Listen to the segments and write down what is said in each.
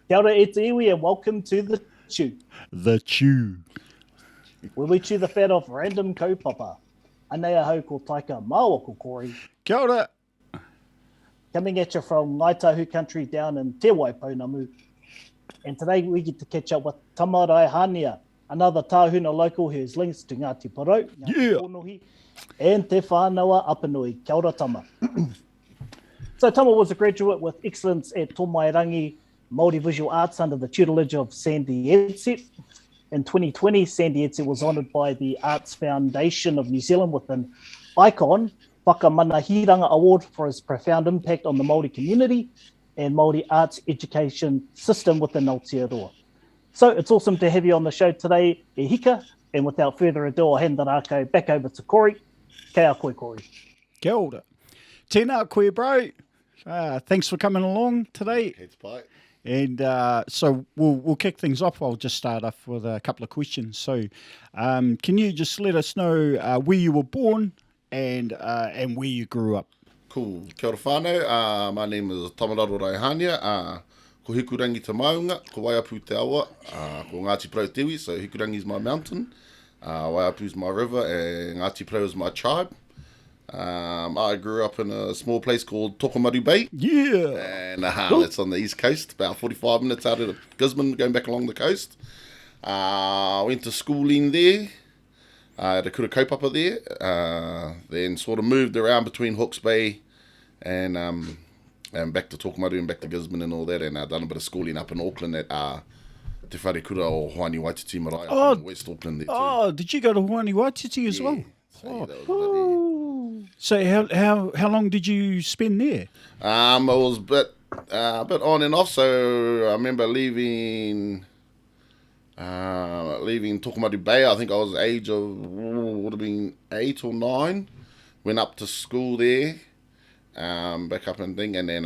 Kia ora e te iwi and welcome to The Chew, The Chew. where we chew the fat off random kaupapa. Anea hau ko taika māua ko kori. Kia ora. Coming at you from Ngāi Tahu country down in Te Waipounamu. And today we get to catch up with Tama Raihania, another tāhuna local who has links to Ngāti Porou, Ngāti Pōnohi, and Te Whānau Apanui. Kia ora, Tama. So Tama was a graduate with excellence at Tōmairangi Māori Visual Arts under the tutelage of Sandy Edsett. In 2020, Sandy Edsett was honoured by the Arts Foundation of New Zealand with an Icon Whakamanaahiranga Award for his profound impact on the Māori community and Māori arts education system within Aotearoa. So it's awesome to have you on the show today, e hika, and without further ado, I'll hand the rākau back over to Corey. Kia koe, Corey. Kia ora. Tēnā koe, bro. Thanks for coming along today. It's bye. And so we'll kick things off. I'll just start off with a couple of questions. So can you just let us know where you were born and where you grew up? Cool. Kia ora whānau. My name is Tama Raihania. Ko Hikurangi te maunga, ko Waiapu te awa, ko Ngāti Porou te iwi, so Hikurangi is my mountain, Waiapu is my river, and Ngāti Porou is my tribe. I grew up in a small place called Tokomaru Bay. Yeah. And it's on the east coast, about 45 minutes out of Gisborne, going back along the coast. Went to schooling there. Had a kura kaupapa there. Then sort of moved around between Hawke's Bay and back to Tokomaru and back to Gisborne and all that. And done a bit of schooling up in Auckland at Te Whare Kura o Hoani Waititi Marae up in West Auckland there too. Oh, did you go to Hoani Waititi as well? So, that was So how long did you spend there? I was a bit on and off. So I remember leaving Tokomaru Bay. I think I was the age of would have been 8 or 9. Went up to school there, back up and thing, and then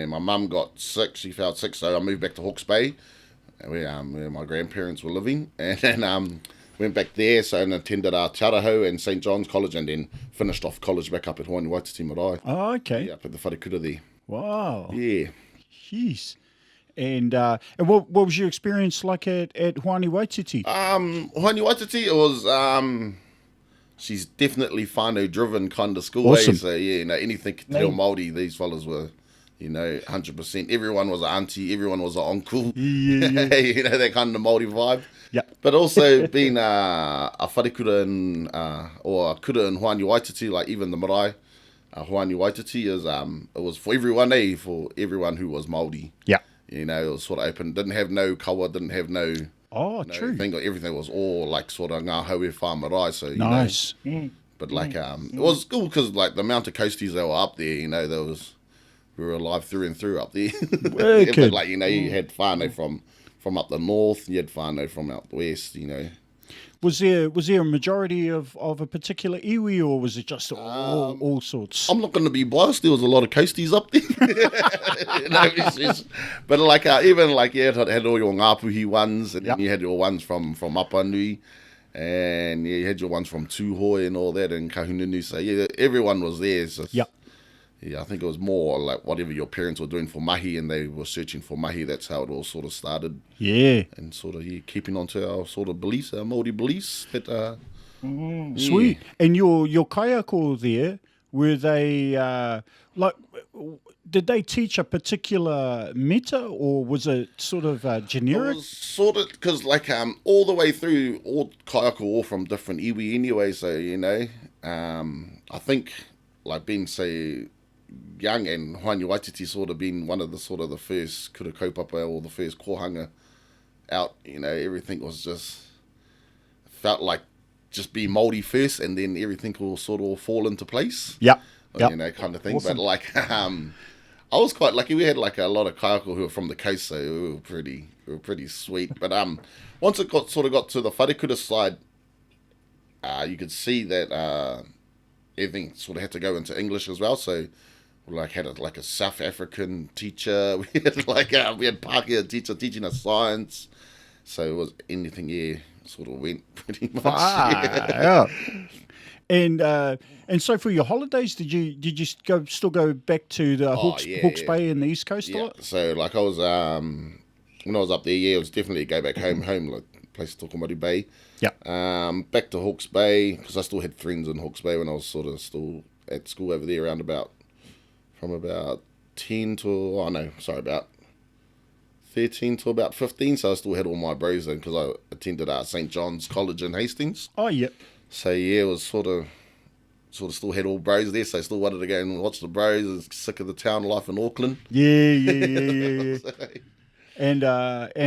my mum got sick. She felt sick, so I moved back to Hawke's Bay, where my grandparents were living, and then went back there, so and attended Tuatahi and St John's College, and then finished off college back up at Hoani Waititi Marae. Oh, okay. Yeah, up at the Whare Kura there. Wow. Yeah. Jeez. And what was your experience like at Hoani Waititi? Hoani Waititi, it was she's definitely whānau driven kind of school. Awesome. So yeah, anything to tell Māori, these fellas were, 100%. Everyone was an auntie, everyone was an uncle. Yeah. That kind of Māori vibe. Yeah. But also being a whare kura or a kura in Hoani Waititi, like even the marae, Hoani Waititi is it was for everyone, for everyone who was Māori. Yeah. It was sort of open. Didn't have no kawa, didn't have no true. thing. Everything was all like sort of ngā hau e whā marae. So, nice. But like, it was cool because like the amount of coasties that were up there, we were alive through and through up there. But like, you had whānau from up the north, you had whānau from out the west, Was there a majority of a particular iwi, or was it just all sorts? I'm not going to be biased. There was a lot of coasties up there. But like even like you had all your Ngāpuhi ones, and then you had your ones from Apanui, and you had your ones from Tūhoi and all that, and Kahununu. So yeah, everyone was there. So, yeah, I think it was more like whatever your parents were doing for mahi, and they were searching for mahi. That's how it all sort of started. Yeah. And sort of keeping on to our sort of beliefs, our Māori beliefs. That, Sweet. And your kaiako there, were they did they teach a particular meta, or was it sort of generic? It was sort of, because like all the way through, all kaiako all from different iwi anyway. So I think like being say young, and Hoani Waititi sort of been one of the first kura kaupapa or the first kohanga out, everything was just felt like just be Māori first, and then everything will sort of fall into place. Yep. Kind of thing. Awesome. But like I was quite lucky. We had like a lot of kaiako who were from the coast, so we were pretty sweet. But once it got to the whare kura side, you could see that everything sort of had to go into English as well. So we had a South African teacher. We had we had Pākehā teacher teaching us science. So it was anything, sort of went pretty much. Yeah. And so for your holidays, did you still go back to the Hawke's Bay in the East Coast a lot? So like I was when I was up there, it was definitely go back home, like place Tokomaru Bay. Yeah. Back to Hawke's Bay because I still had friends in Hawke's Bay when I was sort of still at school over there from about 13 to about 15. So I still had all my bros in because I attended St. John's College in Hastings. Oh yeah. So yeah, it was sort of still had all bros there, so I still wanted to go and watch the bros. I was sick of the town life in Auckland. Yeah. So, and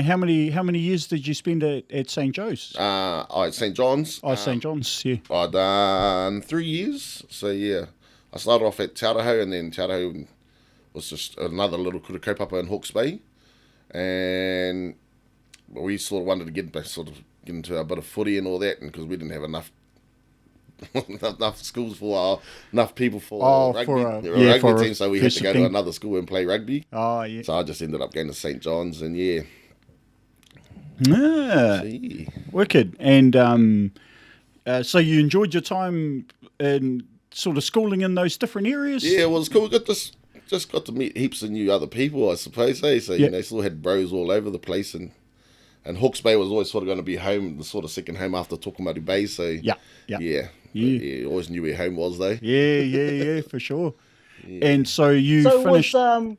how many years did you spend at St. Joe's? At St. John's. St. John's, yeah. I done 3 years. So yeah, I started off at Tuatahi, and then Tuatahi was just another little kura kaupapa in Hawke's Bay, and we sort of wanted to get into a bit of footy and all that, and because we didn't have enough schools enough people for rugby team, so we had to go to another school and play rugby. Oh yeah. So I just ended up going to St. John's, and yeah. Wicked. And so you enjoyed your time in sort of schooling in those different areas? Yeah, it was cool. Just got to meet heaps of new other people, I suppose. Hey, so still had bros all over the place, and Hawke's Bay was always sort of going to be home, the sort of second home after Tokomaru Bay. So yeah, always knew where home was though. Yeah, for sure. Yeah. And so you finished. So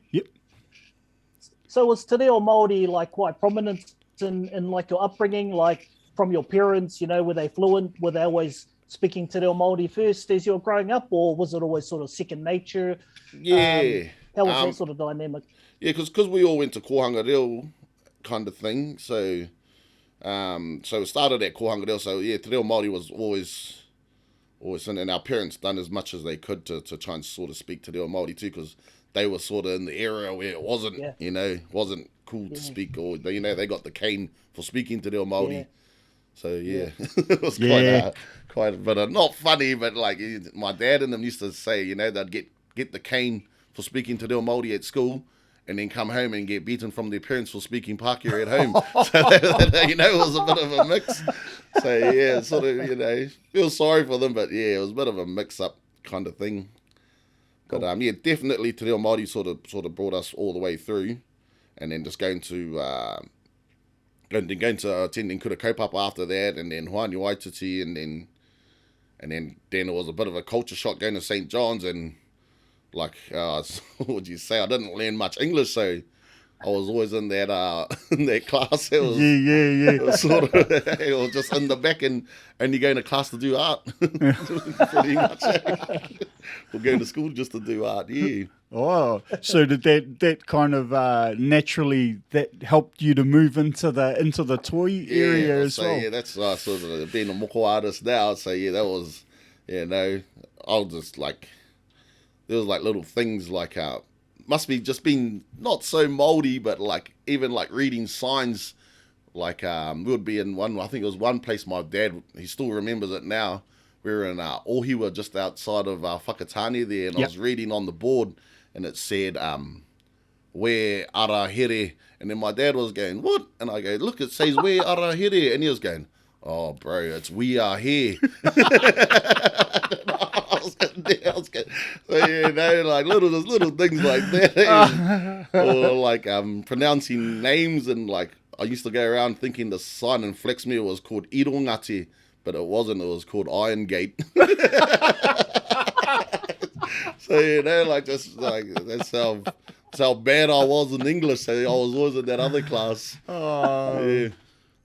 was Te Reo Māori like quite prominent in like your upbringing, like from your parents? Were they fluent? Were they always speaking Te Reo Māori first as you were growing up, or was it always sort of second nature? Yeah. How was that sort of dynamic? Yeah, because we all went to Kohanga Reo kind of thing. So it started at Kohanga Reo. So yeah, Te Reo Māori was always in, and our parents done as much as they could to try and sort of speak Te Reo Māori too, because they were sort of in the area where it wasn't, wasn't cool to speak, or they got the cane for speaking Te Reo Māori. Yeah. So yeah, it was quite a bit not funny, but like my dad and them used to say, they'd get the cane for speaking Te Reo Māori at school, and then come home and get beaten from their parents for speaking Pākehā at home. So it was a bit of a mix. So yeah, sort of feel sorry for them, but yeah, it was a bit of a mix-up kind of thing. But definitely Te Reo Māori sort of brought us all the way through, and then just going to attending kura kaupapa after that, and then Hoani Waititi, and then it was a bit of a culture shock going to St. John's, and like what would you say? I didn't learn much English, so I was always in that class. It was, It was sort of it was just in the back and only going to class to do art. Pretty much. We're going to school just to do art. Yeah. Oh, so did that kind of naturally that helped you to move into the toy area as well? Yeah, that's sort of being a Moko artist now. So yeah, that was I'll just like. There was like little things like must be just been not so mouldy, but like even like reading signs, like we would be in I think it was one place my dad, he still remembers it now. We were in Ohiwa, just outside of Whakatipu there, and I was reading on the board, and it said where ara here, and then my dad was going, what? And I go, look, it says where ara here, and he was going, oh bro, it's we are here. So like little things like that, or like pronouncing names, and like I used to go around thinking the sign in Flexmere was called Irongate, but it wasn't. It was called Iron Gate. So like just like that's how bad I was in English. So I was always in that other class. Oh. Yeah.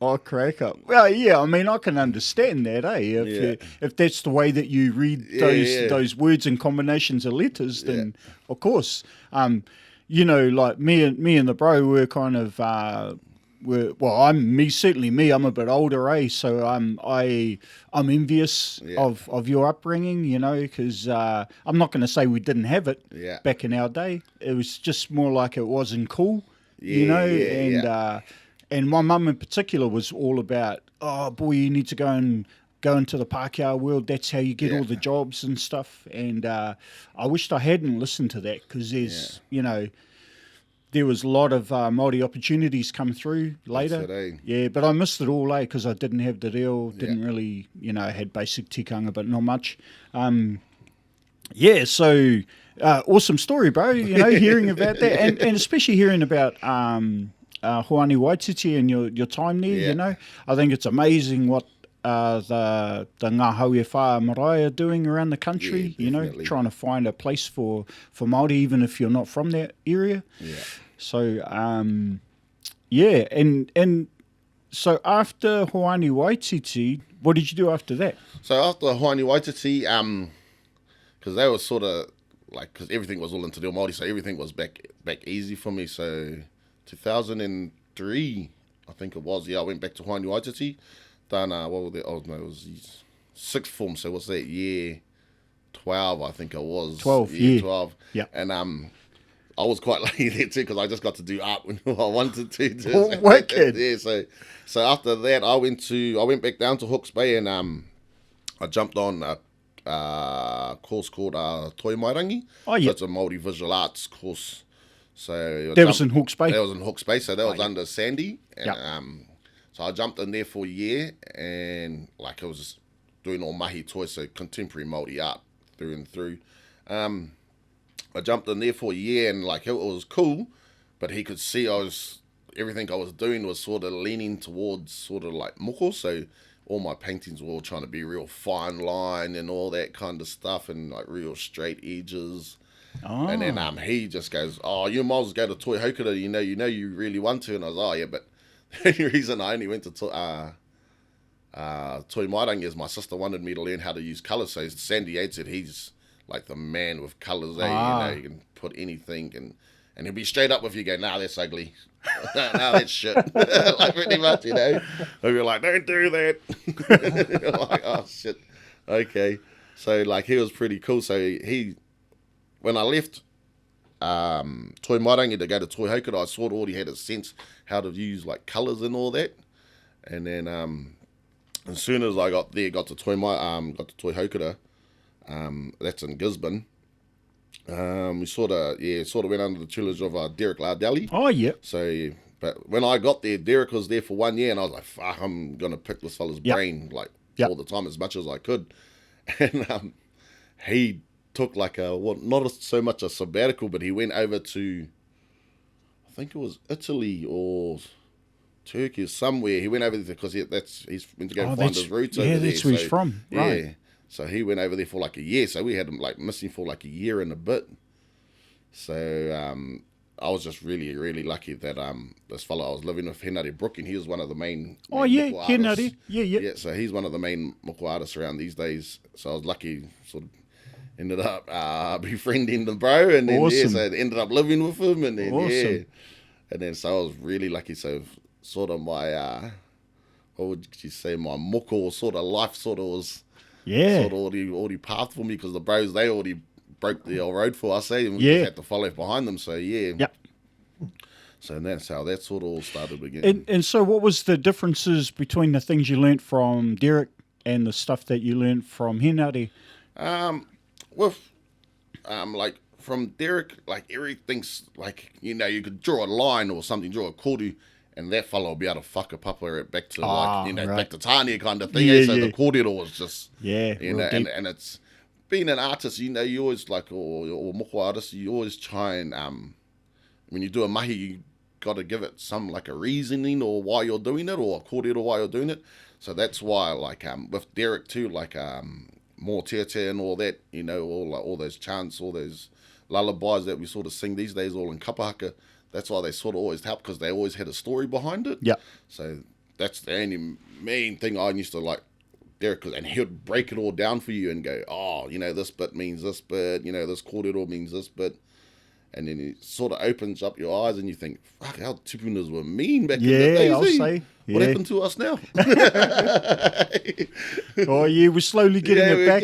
Oh, crack up. Well, yeah, I mean, I can understand that, eh? If that's the way that you read those words and combinations of letters, then of course, like me and the bro were kind of, certainly me. I'm a bit older, eh? So I'm envious of your upbringing, because I'm not going to say we didn't have it back in our day. It was just more like it wasn't cool, And my mum in particular was all about, oh boy, you need to go into the Pākehā world. That's how you get all the jobs and stuff. And I wished I hadn't listened to that, because there's, there was a lot of Māori opportunities come through later. That's it, eh? Yeah, but I missed it all, because I didn't have the reo, didn't really, I had basic tikanga, but not much. So awesome story, bro, hearing about that, and especially hearing about Hoani Waititi and your time there, I think it's amazing what the Ngā Hou e Whā Marae are doing around the country, trying to find a place for Māori, even if you're not from that area. Yeah. So, and so after Hoani Waititi, what did you do after that? So after Hoani Waititi, because they were sort of like, because everything was all into Reo Māori, so everything was back easy for me. So 2003, I think it was, I went back to Hoani Waititi. Done, it was sixth form, so what's that, year 12, I think it was. 12, year 12. Yeah. And I was quite lucky there too, because I just got to do art when I wanted to. Wicked. Yeah, so after that, I went back down to Hawke's Bay, and I jumped on a course called Toi Mairangi. Oh, yeah. So it's a Māori visual arts course. So That was in Hawke's Bay? That was in Hawke's Bay, so that was under Sandy. And, Yeah. So I jumped in there for a year, and like I was just doing all mahi toi, so contemporary Māori art through and through. I jumped in there for a year, and like it was cool, but he could see everything I was doing was sort of leaning towards sort of like Moko, so all my paintings were all trying to be real fine line and all that kind of stuff, and like real straight edges. Oh. And then he just goes, "Oh, you might as well go to Toi Haukura, you know you really want to." And I was, "Oh yeah, but the only reason I only went to Toi Mairangi is my sister wanted me to learn how to use colours." So Sandy Yates said he's like the man with colours, you can put anything, and he'll be straight up with you, go, "Nah, that's ugly." "Nah, that's shit." Like pretty much, He'll be like, "Don't do that." You're like, "Oh shit." Okay. So like he was pretty cool. So when I left Toi Mairangi to go to Toi Haukura, I sort of already had a sense how to use like colours and all that. And then as soon as I got to Toi Haukura, that's in Gisborne. We sort of went under the tutelage of Derek Lardeli. Oh, yeah. So, but when I got there, Derek was there for 1 year, and I was like, "Fuck, I'm gonna pick this fella's brain like all the time as much as I could." And he took like not so much a sabbatical, but he went over to, I think it was Italy or Turkey or somewhere. He went over there because he's went to go find his roots over there. Yeah, that's where he's from. Right. Yeah. So he went over there for like a year. So we had him like missing for like a year and a bit. So I was just really, really lucky that this fellow I was living with, Henare Brook, and he was one of the main Moko artists. Henare. Yeah. So he's one of the main Moko artists around these days. So I was lucky, sort of ended up befriending the bro, and then so I ended up living with him, and then and then so I was really lucky. So sort of my what would you say, my Moko sort of life sort of was sort of already pathed for me, because the bros, they already broke the old road for us, and we just had to follow behind them. So so that's how that sort of all started again. And so what was the differences between the things you learnt from Derek and the stuff that you learnt from Henare? Like from Derek, like everything's like, you could draw a line or something, draw a koru, and that fellow will be able to whakapapa it back to back to Tāne kind of thing. So the kōrero was just, and it's being an artist, you always like, or moko artist, you always try and, when you do a mahi, you got to give it some like a reasoning or why you're doing it, or a kōrero why you're doing it. So that's why, like, with Derek too, like, more te and all that, all those chants, all those lullabies that we sort of sing these days, all in kapahaka. That's why they sort of always help, because they always had a story behind it. Yeah. So that's the only main thing I used to like Derek, and he would break it all down for you and go, "Oh, this bit means this bit, this kōrero means this bit." And then it sort of opens up your eyes, and you think, "Fuck, our tupunas were mean back in the days." I'll say. What happened to us now? We're slowly getting it back,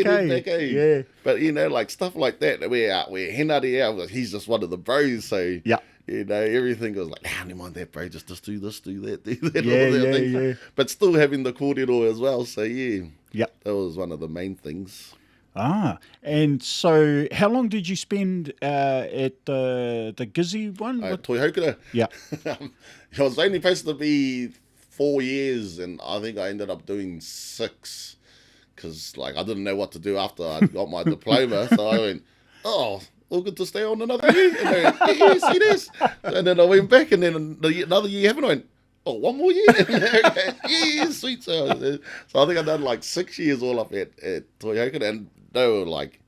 Yeah. But, like stuff like that, where Henare, he's just one of the bros, so, everything was like, never mind that, bro, just do this, do that. But still having the kōrero as well, so, that was one of the main things. And so how long did you spend at the Gizzy one? Toi Haukura. Yeah. It was only supposed to be 4 years, and I think I ended up doing 6 because, like, I didn't know what to do after I got my diploma. So I went, oh, all good to stay on another year. And they went, yes, it is. And then I went back, and then another year happened. I went, oh, 1 more year? Yeah, sweet. So I think I've done like 6 years all up at Toi Haukura, and they were like,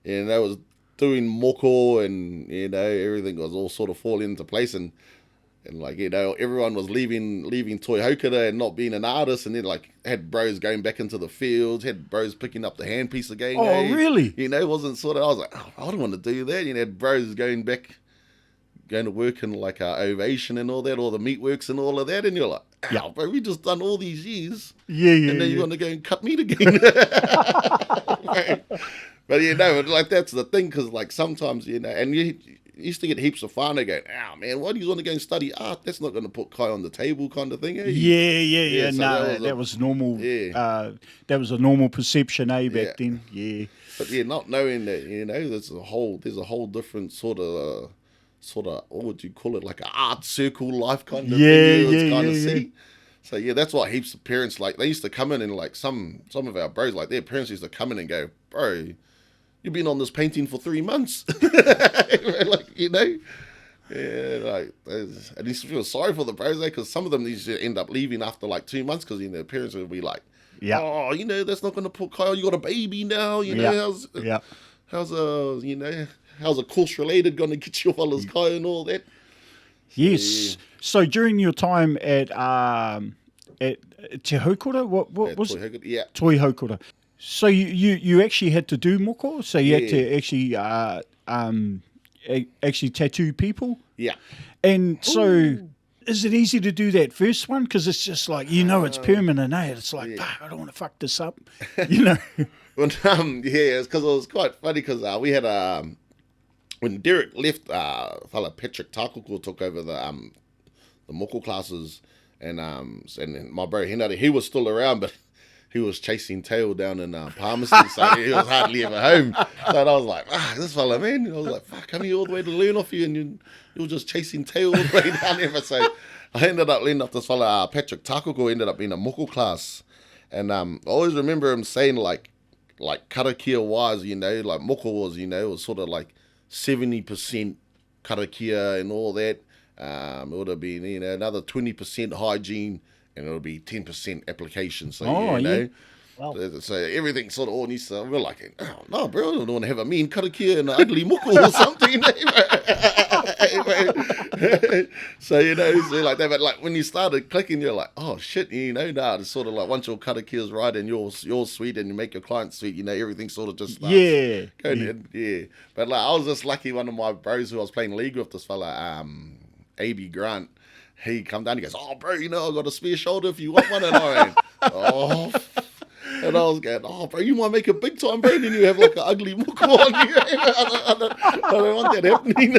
you know, I was doing Moko, and, you know, everything was all sort of falling into place, and like, you know, everyone was leaving Toi Haukura and not being an artist, and then like had bros going back into the fields, had bros picking up the handpiece again. Oh, really? You know, wasn't sort of, I was like, oh, I don't want to do that. You know, had bros going to work in like Ovation and all that, all the meatworks and all of that, and you're like, oh, bro, we just done all these years. Yeah. And then you want to go and cut meat again. But, you know, like, that's the thing, because like sometimes, you know, and you used to get heaps of fun. They go, oh man, why do you want to go and study art? That's not going to put Kai on the table, kind of thing. Eh? Yeah. So No, that was normal. Yeah. That was a normal perception, back then. Yeah. But yeah, not knowing that, you know, there's a whole different sort of what would you call it, like an art circle life kind of thing. Yeah. So yeah, that's why heaps of parents, like, they used to come in, and like some of our bros, like, their parents used to come in and go, bro, you've been on this painting for 3 months. Like, you know, yeah, like, I used to feel sorry for the bros, because some of them used to end up leaving after like 2 months, because, you know, their parents would be like, oh, you know, that's not going to put Kyle, you got a baby now, you know, how's a course related going to get you all his Kyle and all that. Yes. So during your time at Te Haukura, what was it? Yeah. Toi Haukura. So you actually had to do moko? So you had to actually tattoo people? Yeah. And so is it easy to do that first one? Because it's just like, you know, it's permanent, eh? It's like, I don't want to fuck this up, you know? Well, it's because it was quite funny, because we had when Derek left, fella Patrick Takoko took over the moko classes, and my bro Henry, he was still around, but he was chasing tail down in Palmerston, so he was hardly ever home. So I was like, this fella, man. And I was like, fuck, coming all the way to learn off you, and you were just chasing tail all the way down there. So I ended up learning off this fella, Patrick Takoko, ended up being a moko class. And I always remember him saying, like karakia wise, you know, like moko was, you know, it was sort of like 70% karakia and all that. It would have been, you know, another 20% hygiene, and it'll be 10% application. So, you know, wow. So everything sort of all needs to, we're like, oh, no, bro, I don't want to have a mean karakia and an ugly moko or something. So, you know, so like that. But like when you started clicking, you're like, oh, shit, you know, it's sort of like once your karakia is right and you're sweet and you make your client sweet, you know, everything sort of just starts going. Yeah. But like, I was just lucky, one of my bros who I was playing league with, this fella, A.B. Grant, he come down, he goes, oh, bro, you know, I got a spare shoulder if you want one. And I went, oh. And I was going, oh, bro, you might make it big time, bro, and then you have like an ugly moko on you. I don't want that happening.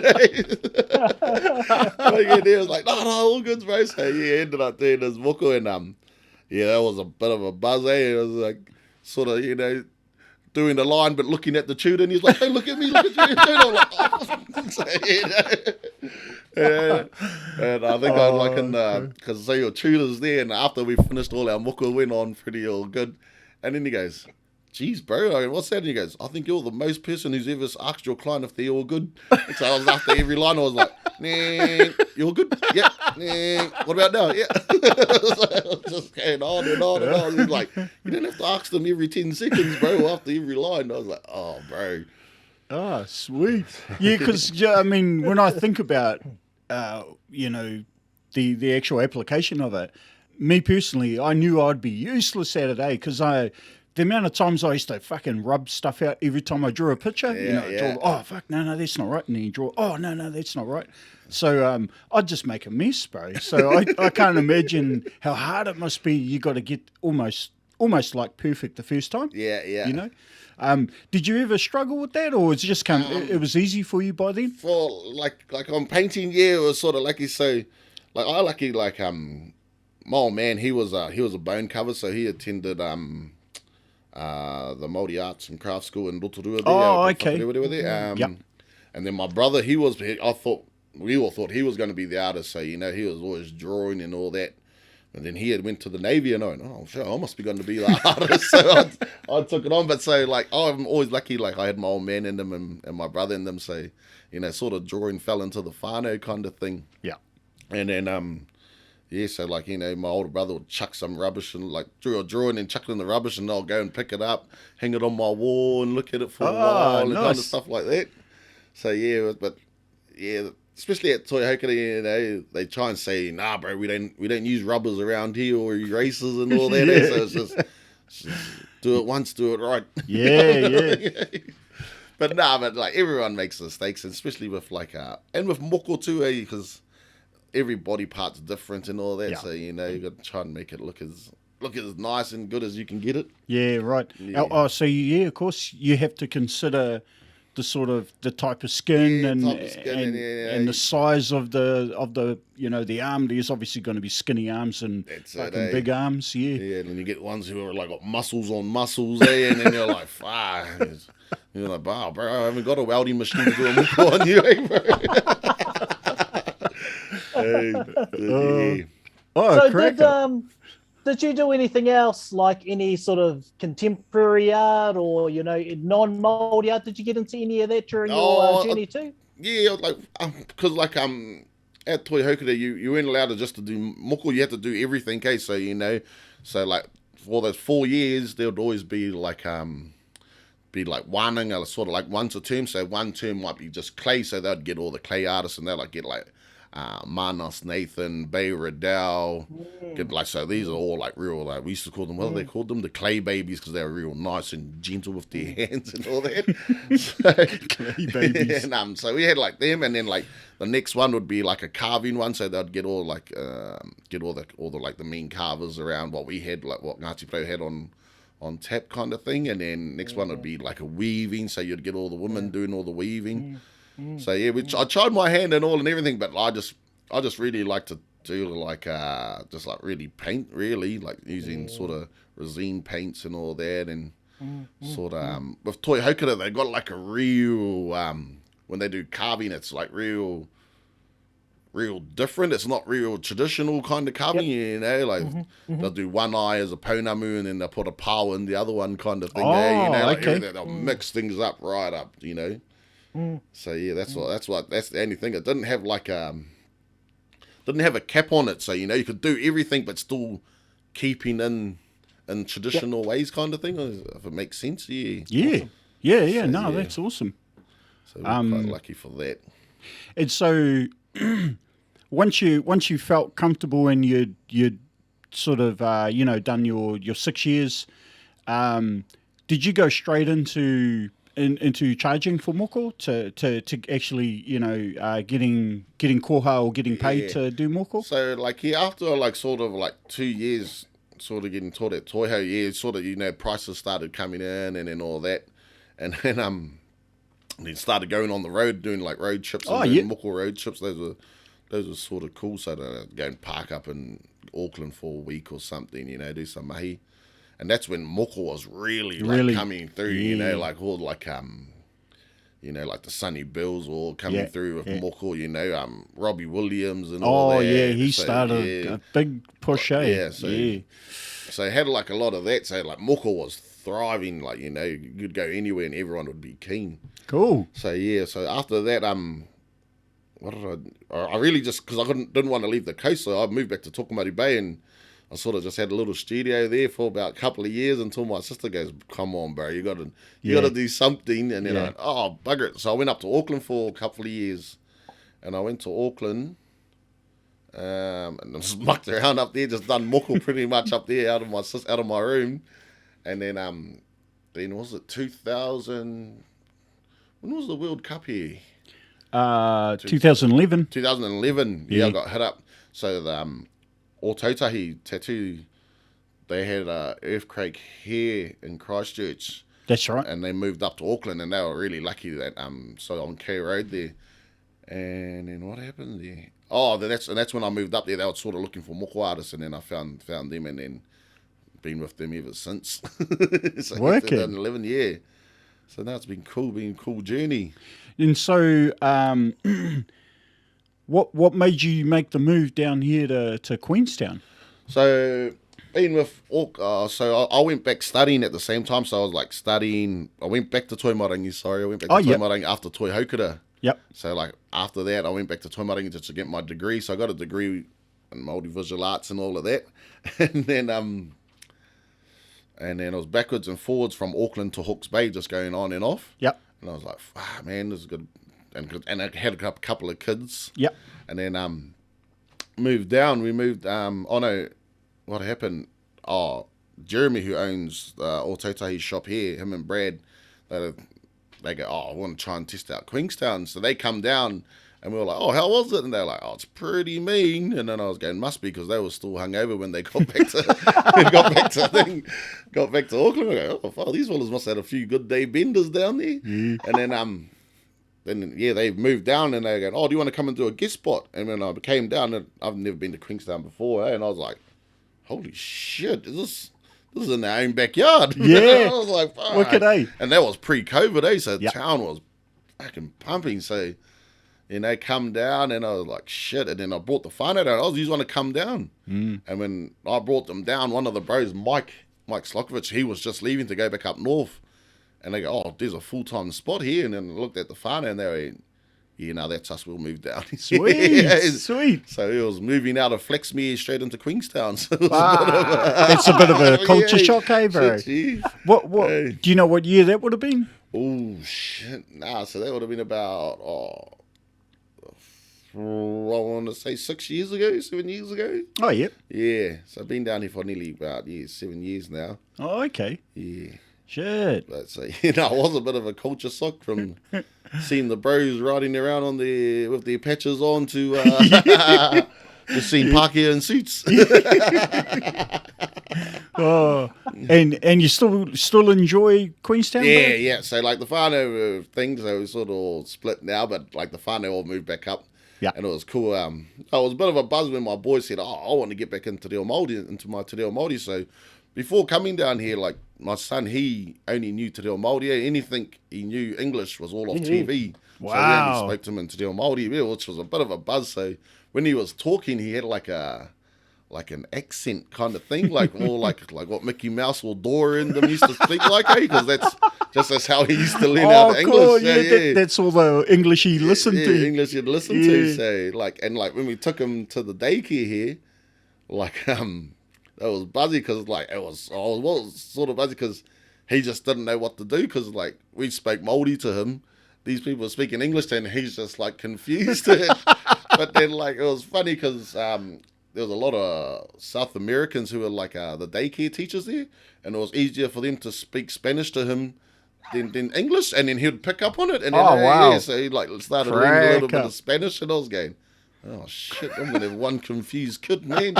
But yeah, he was like, no, all good, bro. So yeah, ended up doing this moko, and that was a bit of a buzz, eh? It was like, sort of, you know, doing the line, but looking at the tutor, and he's like, hey, look at me, look at you. And I'm like, oh. So, you know. And I think I was like because your tutor's there, and after we finished all our moko, went on pretty all good. And then he goes, geez, bro, I mean, what's that? And he goes, I think you're the most person who's ever asked your client if they're all good. And so I was after every line, I was like, nah, you all good? Yeah. Nah, what about now? Yeah. I was just going on and on and on. He's like, you don't have to ask them every 10 seconds, bro, after every line. I was like, oh, bro. Oh, sweet. Yeah, because, I mean, when I think about, you know, the actual application of it, me personally, I knew I'd be useless at it, because the amount of times I used to fucking rub stuff out every time I drew a picture, draw, oh, fuck, no, that's not right. And then you draw, oh, no, that's not right. So I'd just make a mess, bro. So I can't imagine how hard it must be. You got to get almost like perfect the first time. Yeah. You know? Did you ever struggle with that, or was it just it was easy for you by then? For like on painting, yeah, it was sort of lucky. So like I lucky my old man, he was a bone cover, so he attended the Māori Arts and Crafts School in Rotorua there. Oh, okay. There. Yep. And then my brother, we all thought he was going to be the artist, so, you know, he was always drawing and all that. And then he had went to the Navy, and I went, oh, sure, I must be going to be the artist. So I took it on. But so, like, I'm always lucky, like, I had my old man in them and my brother in them. So, you know, sort of drawing fell into the whānau kind of thing. Yeah. And then, so, like, you know, my older brother would chuck some rubbish and, like, drew a drawing and chuck it in the rubbish, and I'll go and pick it up, hang it on my wall and look at it for a while and kind of stuff like that. So, especially at Tuatahi, you know, they try and say, nah, bro, we don't use rubbers around here or erasers and all that. So it's just do it once, do it right. Yeah. But like everyone makes mistakes, and especially with like and with Moko too, because every body part's different and all that. Yeah. So, you know, you got to try and make it look as nice and good as you can get it. Yeah, right. Yeah. So of course you have to consider the type of skin and the size of the you know, the arm. There's obviously going to be skinny arms and fucking big arms. Yeah, and then you get ones who are like got muscles on muscles there, and then you're like, fuck. You're like, wow, bro, I haven't got a welding machine to do a Moko on you, bro. So did you do anything else, like any sort of contemporary art or, you know, non-Māori art? Did you get into any of that during your journey too? Yeah, like, because like at Tuatahi, you weren't allowed to do Moko. You had to do everything, okay? So, you know, so like for those 4 years, there would always be like wānanga, sort of like once a term. So one term might be just clay, so they'd get all the clay artists, and they'd like get like Manas, Nathan, Bay Riddell, so these are all like real, like we used to call them, what do they called them? The clay babies, because they were real nice and gentle with their hands and all that. Clay babies. And, so we had like them, and then like the next one would be like a carving one, so they'd get all like all the like the main carvers around what we had, like what Ngāti Pro had on tap kind of thing, and then next one would be like a weaving, so you'd get all the women doing all the weaving. So I tried my hand and all and everything, but I just really like to do like just like really paint, really like using sort of resin paints and all that, and sort of with Tuatahi they got like a real when they do carving, it's like real different. It's not real traditional kind of carving, you know, like they'll do one eye as a pounamu and then they'll put a pau in the other one kind of thing. You know, like they'll mix things up right up, you know. So yeah, that's the only thing. It didn't have like didn't have a cap on it, so you know you could do everything but still keeping in traditional ways kind of thing, if it makes sense. That's awesome. So we're quite lucky for that. And so once you felt comfortable and you'd sort of you know, done your 6 years, did you go straight into charging for Moko to actually, you know, getting koha or getting paid to do Moko? So like after like sort of like 2 years sort of getting taught at Tuatahi, sort of, you know, prices started coming in and then all that, and then started going on the road doing like road trips and Moko road trips. Those were sort of cool. So to go and park up in Auckland for a week or something, you know, do some mahi. And that's when Moko was really coming through, you know, like all like you know, like the Sunny Bills were all coming through with Moko, you know, Robbie Williams and all that. Oh yeah, he started a big push, so it had like a lot of that. So like Moko was thriving, like, you know, you'd go anywhere and everyone would be keen. Cool. So so after that, what did I really just, because I didn't want to leave the coast, so I moved back to Tokomaru Bay, and I sort of just had a little studio there for about a couple of years until my sister goes, come on, bro, you got to do something. And then I went, oh, bugger it. So I went up to Auckland for a couple of years, and I went to Auckland and I just mucked around up there, just done Moko pretty much up there out of my room. And then was it 2000? When was the World Cup here? 2011. 2011. Yeah, I got hit up. So the Tuatahi Tattoo, they had an earthquake here in Christchurch. That's right. And they moved up to Auckland, and they were really lucky that so on K Road there. And then what happened there? Oh, that's when I moved up there. They were sort of looking for Moko artists, and then I found them, and then been with them ever since. So Working. 2011, yeah. So now it's been a cool journey. And so, what made you make the move down here to Queenstown? So been with so I went back studying at the same time. So I was like studying. I went back to Toimarangi. Sorry, I went back to Toimarangi after Toi Haukura. Yep. So like after that, I went back to Toimarangi just to get my degree. So I got a degree in Māori visual arts and all of that, and then I was backwards and forwards from Auckland to Hawke's Bay, just going on and off. Yep. And I was like, man, this is good. And I had a couple of kids. Yep. And then moved down. We moved. What happened? Oh, Jeremy, who owns Tuatahi shop here, him and Brad, they go, I want to try and test out Queenstown. So they come down, and we were like, oh, how was it? And they're like, oh, it's pretty mean. And then I was going, must be, because they were still hungover when they got back to got back to Auckland. We go, oh, these fellas must have had a few good day benders down there. And then they moved down, and they go, oh, do you want to come and do a guest spot? And when I came down, I've never been to Queenstown before, and I was like, holy shit, this is in our own backyard. Yeah. I was like, fuck. Wicked, eh? And that was pre-COVID, so the town was fucking pumping. So, come down, and I was like, shit. And then I brought the whānau down. I was just want to come down. And when I brought them down, one of the bros, Mike Slokovich, he was just leaving to go back up north. And they go, oh, there's a full-time spot here. And then I looked at the whānau, and they were, that's us, we'll move down. Sweet, sweet. So it was moving out of Flaxmere straight into Queenstown. So that's a bit of a culture shock, eh, bro? Shit, what do you know what year that would have been? Oh, shit. Nah, so that would have been about, I want to say 7 years ago. Oh, yep. Yeah. So I've been down here for nearly about 7 years now. Oh, okay. Yeah. Shit. But so, it was a bit of a culture shock from seeing the bros riding around with their patches on to just seeing Pākehā in suits. Oh, and you still enjoy Queenstown? Yeah, bro? yeah. So like the whānau things, they were sort of all split now, but like the whānau all moved back up. Yeah. And it was cool. It was a bit of a buzz when my boys said, oh, I want to get back into my Te Reo Māori. So before coming down here, like my son, he only knew Te Reo Māori. Anything he knew English was all off TV. Wow. So we only spoke to him in Te Reo Māori, which was a bit of a buzz. So when he was talking, he had like an accent kind of thing, like more like what Mickey Mouse or Dora in them used to speak like, because that's how he used to learn how to cool. English. Yeah, that's all the English he listened to. English he'd listen to. So like when we took him to the daycare here, that was buzzy because I was sort of buzzy because he just didn't know what to do because like we spoke Māori to him, these people were speaking English to him, and he's just like confused. But then like it was funny because there was a lot of South Americans who were like the daycare teachers there, and it was easier for them to speak Spanish to him than English, and then he would pick up on it. And then, wow! Yeah, so he like started reading a little bit of Spanish, and I was going, oh shit, I'm gonna have one confused kid, man.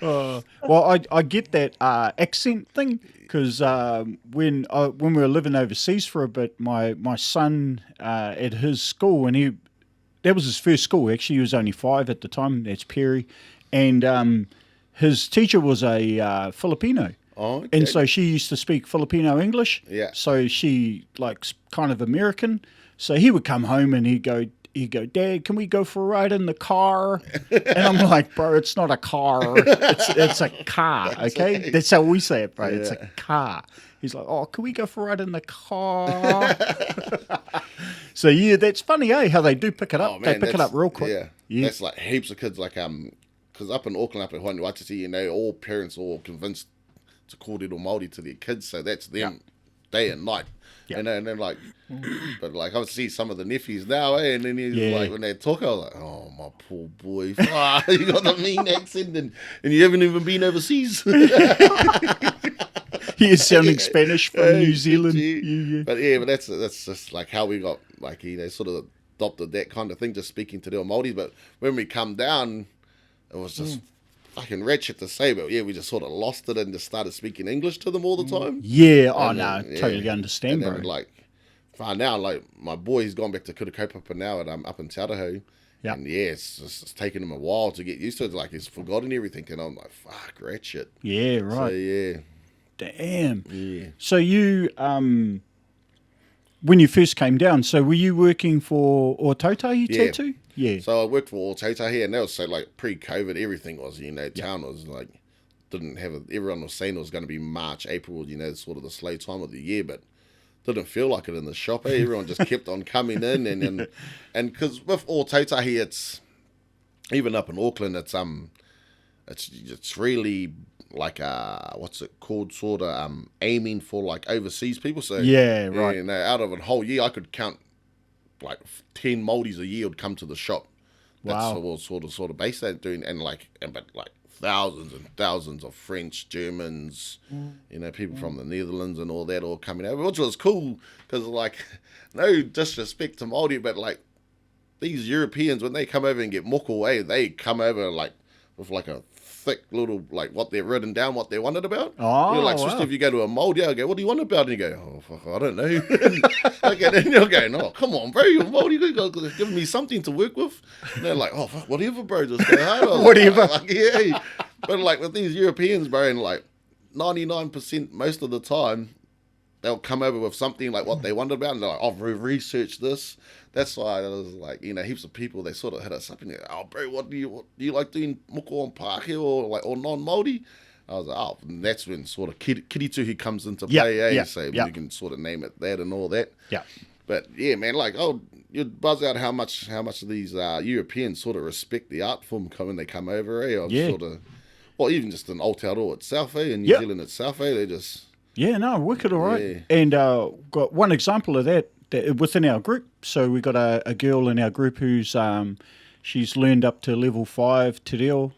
Well, I get that accent thing because when we were living overseas for a bit, my son at his school, and that was his first school. Actually, he was only 5 at the time. That's Perry, and his teacher was a Filipino. Oh, okay. And so she used to speak Filipino English. Yeah. So she like kind of American. So he would come home and he'd go, Dad, can we go for a ride in the car? And I'm like, bro, it's not a car. It's a car, okay? That's how we say it, bro. Yeah. It's a car. He's like, oh, can we go for a ride in the car? So, yeah, that's funny, eh? How they do pick it up. Oh, man, they pick it up real quick. Yeah. That's like heaps of kids, like, because up in Auckland, up at Hoani, Waititi, all parents are all convinced to call Rero Māori to their kids. So that's them day and night. Yep. And then like, but like I see some of the nephews now, and then he's like when they talk, I was like, oh my poor boy, you got the mean accent, and you haven't even been overseas. He is sounding Spanish from New Zealand. Yeah. But that's just like how we got like they sort of adopted that kind of thing, just speaking to Reo Māori. But when we come down, it was just fucking wretched to say, but we just sort of lost it and just started speaking English to them all the time. Yeah, totally understand, and bro. Then, like, far now, like my boy, he's gone back to Kurakaupapa now, and I'm up in Tuatahi, Yep. And yeah, it's taken him a while to get used to it. Like, he's forgotten everything. And I'm like, fuck, ratchet. Yeah, right. So, yeah. Damn. Yeah. So you, when you first came down, so were you working for Tuatahi Tattoo? Yeah. So I worked for Tuatahi, and that was so, like, pre-COVID, everything was, town was, like, didn't have everyone was saying it was going to be March, April, sort of the slow time of the year, but didn't feel like it in the shop. Everyone just kept on coming in, and because with Tuatahi, it's even up in Auckland, it's really like what's it called, sort of aiming for like overseas people. So yeah, right. Out of a whole year, I could count like 10 Māoris a year would come to the shop. Wow. That's sort of based that doing, but thousands and thousands of French, Germans, people from the Netherlands and all that all coming over, which was cool because, like, no disrespect to Māori, but like these Europeans, when they come over and get moko, they come over like with like a thick little, like, what they've written down, what they wanted about. Oh, like, wow. Sister, if you go to a Māori, I go, what do you want about? And you go, oh, fuck, I don't know. Okay, then you're going, oh, come on, bro, you're Māori, you guys giving me something to work with. And they're like, oh, fuck, whatever, bro, just go hard. Whatever. Like, yeah. But, like, with these Europeans, bro, and, like, 99% most of the time, they'll come over with something like what they wanted about, and they're like, oh, we've researched this. That's why I was like, heaps of people, they sort of hit us up and they're, oh, bro, what do you like doing moko on Pākehā or non-Māori? I was like, oh, and that's when sort of kirituhi comes into play, so you can sort of name it that and all that. Yeah. But yeah, man, like, you'd buzz out how much of these Europeans sort of respect the art form when they come over, Sort of, well, even just in Aotearoa itself, in New Zealand itself, they just... Yeah, no, wicked all right. Yeah. And got one example of that within our group. So we got a girl in our group who's she's learned up to level 5 te reo.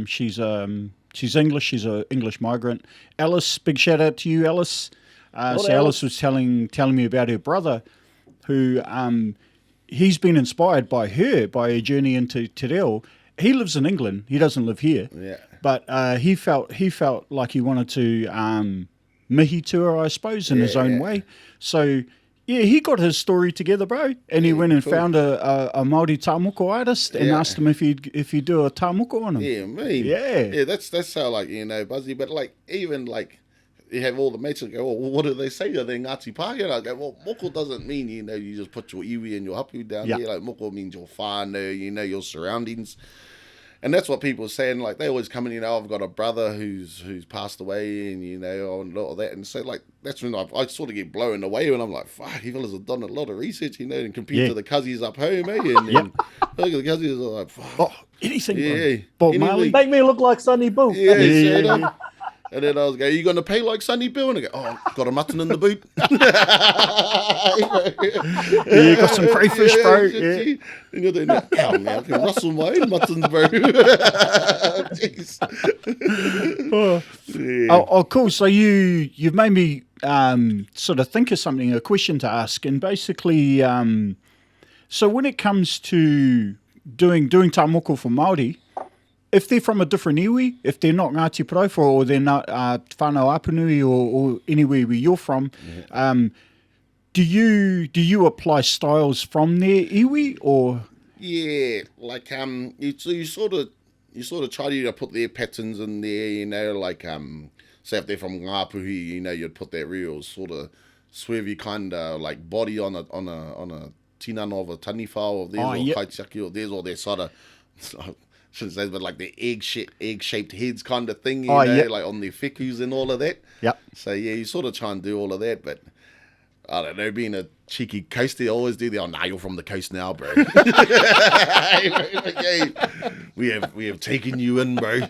She's English. She's an English migrant. Alice, big shout out to you, Alice. Alice was telling me about her brother, who he's been inspired by her journey into te reo. He lives in England. He doesn't live here. Yeah. But he felt like he wanted to mihi to her, I suppose, in his own way. So yeah, he got his story together, bro, and he went and found a Māori tāmoko artist and asked him if he'd do a tāmoko on him. Yeah, me. Yeah, that's how, like, Buzzy. But like, even like, you have all the mates that go, well, what do they say? Are they Ngāti Pākehā? And I go, well, moko doesn't mean, you just put your iwi and your hapu down there. Like, moko means your whānau, your surroundings. And that's what people are saying. Like, they always come in, I've got a brother who's passed away, and, and all that. And so, like, that's when I sort of get blown away when I'm like, fuck, you fellas have done a lot of research, and compared to the cousins up home, And look at the cousins, are like, fuck. Oh, anything, yeah. Bob Marley. Make me look like Sonny Boo. Yeah. And then I was going, you going to pay like Sonny Bill? And I go, oh, got a mutton in the boot. Yeah, got some crayfish, bro. Yeah. And you're doing that. Oh, man, I can rustle my own muttons, bro. Jeez. Oh, cool. So you've made me sort of think of something, a question to ask. And basically, so when it comes to doing tāmoko for Māori, if they're from a different iwi, if they're not Ngāti Parauwhara or they're not whānau Apanui or anywhere where you're from, do you apply styles from their iwi or? Yeah, like you sort of try to put their patterns in there, like say if they're from Ngāpuhi, you'd put that real sort of swervy kind of like body on a tinana of a taniwhao of theirs or kaitiaki or theirs or their sort of. Shouldn't say, but like the egg-shaped heads kind of thing, like on their whekus and all of that. Yep. So yeah, you sort of try and do all of that, but I don't know, being a cheeky coaster, I always do the, oh, nah, you're from the coast now, bro. Okay. We have taken you in, bro. So,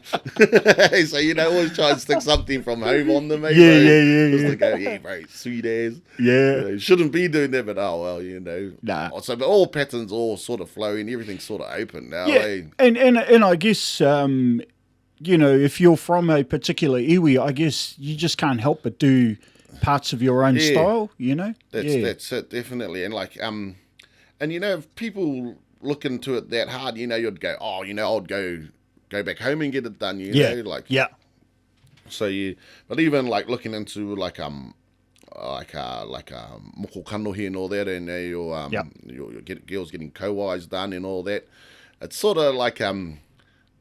always try and stick something from home on them, bro. Yeah. Just to go, yeah, bro, sweet ass. Yeah. Shouldn't be doing that, but oh, well, Nah. So, but all patterns all sort of flowing, everything's sort of open now, Yeah, and I guess, if you're from a particular iwi, I guess you just can't help but do parts of your own style, That's it, definitely. And like, and if people look into it that hard, you'd go, oh, I'd go back home and get it done, So but even like looking into like moko kanohi and all that, and your girls getting ko-wais done and all that. it's sort of like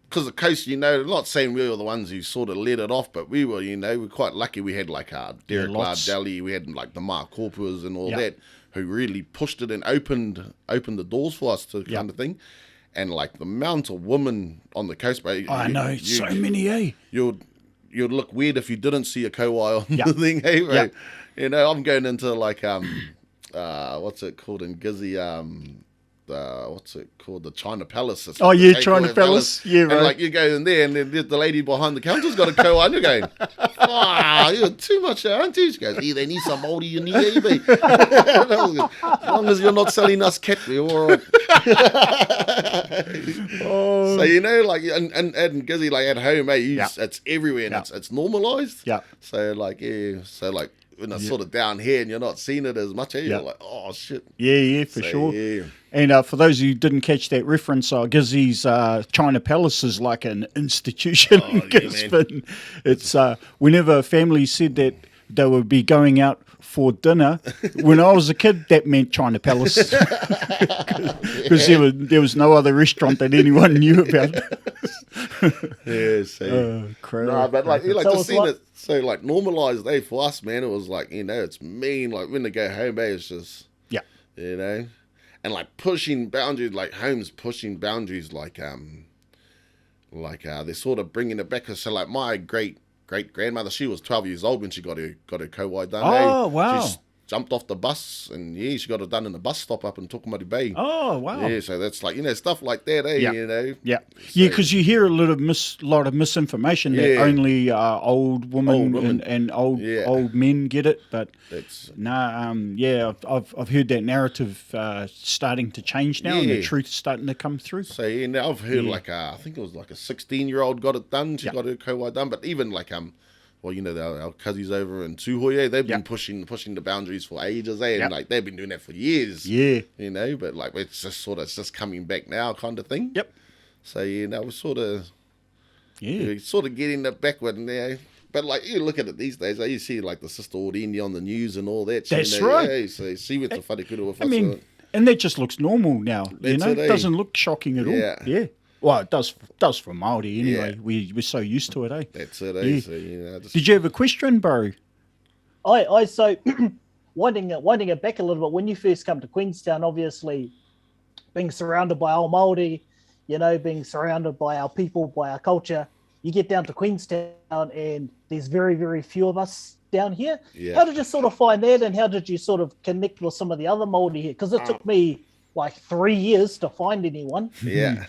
because the coast, not saying we were the ones who sort of let it off, but we were, we're quite lucky. We had like Derek Lardeli, we had like the Mark Corpus and all that, who really pushed it and opened the doors for us to kind of thing. And like the amount of women on the coast, bro. I know, so many, eh? You'd look weird if you didn't see a kowai on the thing, hey, bro. I'm going into like what's it called in Gizzy? What's it called? The China Palace. Oh, yeah, China Palace. Yeah, right. And like you go in there, and then the lady behind the counter's got a kowai, and you're going, you're too much, aren't you? She goes, they need some Māori in here, baby. As long as you're not selling us cat, we're all right. So, like, and Gizzy, like, at home, it's everywhere, and it's normalised. Yeah. So, like, when it's sort of down here and you're not seeing it as much, you're like, oh, shit. Yeah, for sure. Yeah. And for those who didn't catch that reference, Gizzy's China Palace is like an institution in Gisborne. It's whenever a family said that they would be going out for dinner, when I was a kid, that meant China Palace. Because there was no other restaurant that anyone knew about. But like to see it so like normalised, for us, man, it was like, it's mean. Like when they go home, it's just, and like pushing boundaries, like homes pushing boundaries, like they're sort of bringing it back. So like my great grandmother, she was 12 years old when she got her kowai done. Oh, wow. She jumped off the bus and she got it done in the bus stop up in Tokomari Bay. Oh, wow. Yeah, so that's like, stuff like that, Yeah, So, because you hear a lot of misinformation that only old women and old men get it, but that's I've heard that narrative starting to change now, and the truth's starting to come through. So now I've heard like I think it was like a 16-year-old got it done. She got her kowai done, but even like our cousins over in Tuhoia, they've been pushing the boundaries for ages, and like they've been doing that for years. Yeah, but like it's just coming back now, kind of thing. Yep. So we're sort of getting that backward now. But like you look at it these days, you see like the Sister Oreni on the news and all that. That's right. Yeah, so she went to wharekura with us. I mean, and that just looks normal now. It doesn't look shocking at all. Yeah. Well, it does for Māori anyway. Yeah. We're so used to it, eh? That's it, eh? Yeah. So, Did you have a question, bro? I so winding it back a little bit. When you first come to Queenstown, obviously being surrounded by our Māori, being surrounded by our people, by our culture, you get down to Queenstown and there's very, very few of us down here. Yeah. How did you sort of find that, and how did you sort of connect with some of the other Māori here? Because it took me like 3 years to find anyone. Yeah.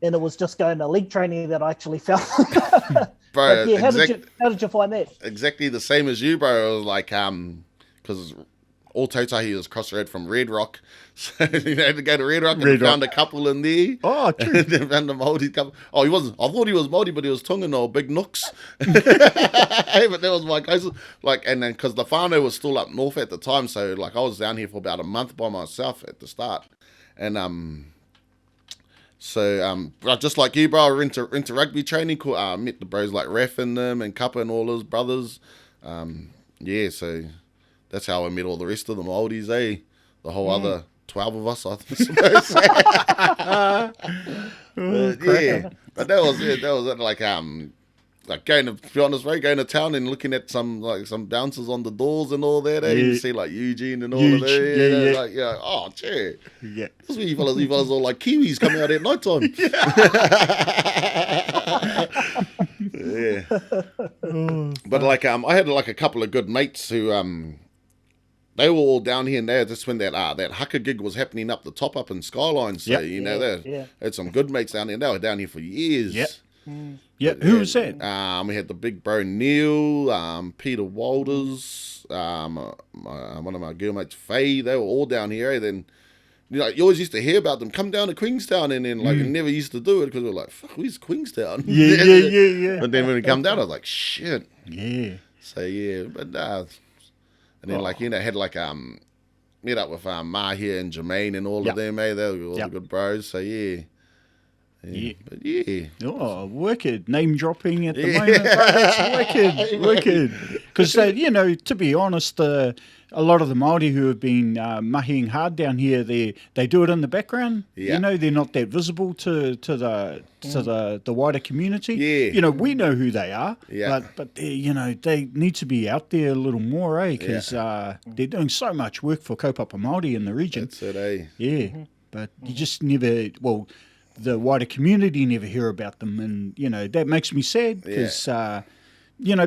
And it was just going to league training that I actually found. Bro, how did you find that? Exactly the same as you, bro. It was like, because all Tuatahi is cross road from Red Rock. So, had to go to Red Rock and found a couple in there. Oh, true. And then found a Māori couple. Oh, he wasn't. I thought he was Māori, but he was Tongan or Big Nooks. But that was my case. Like, and then because the whānau was still up north at the time, so like I was down here for about a month by myself at the start. And, so, just like you, bro, I went to rugby training. Met the bros like Raf and them and Kappa and all his brothers. So that's how I met all the rest of the Māoris, eh? The whole other 12 of us, I suppose. But that was it. That was it. Like going to be honest, right? Going to town and looking at some bouncers on the doors and all that. You see like Eugene and all of that. Like oh, gee. Yeah. Those you fellas all like Kiwis coming out at night time. But like I had like a couple of good mates who they were all down here, and that's when that haka gig was happening up the top up in Skyline. So they had some good mates down there. They were down here for years. Yep. Yeah, who was that? We had the big bro Neil, Peter Walters, one of my girl mates Faye. They were all down here. Then you always used to hear about them come down to Queenstown, and then like you never used to do it because we were like, fuck, where's Queenstown? Yeah. But then when we come down, I was like, shit. Yeah. So but and then had like met up with Mahia and Jermaine and all of them. They were all the good bros. So But oh, wicked name dropping at the moment, bro. That's wicked. Because Because, to be honest, a lot of the Māori who have been mahiing hard down here, they do it in the background. Yeah. They're not that visible to the wider community. Yeah. We know who they are, Yeah. but they need to be out there a little more, because they're doing so much work for kaupapa Māori in the region. That's it, eh? Yeah, but you just never, the wider community never hear about them, and, that makes me sad, because,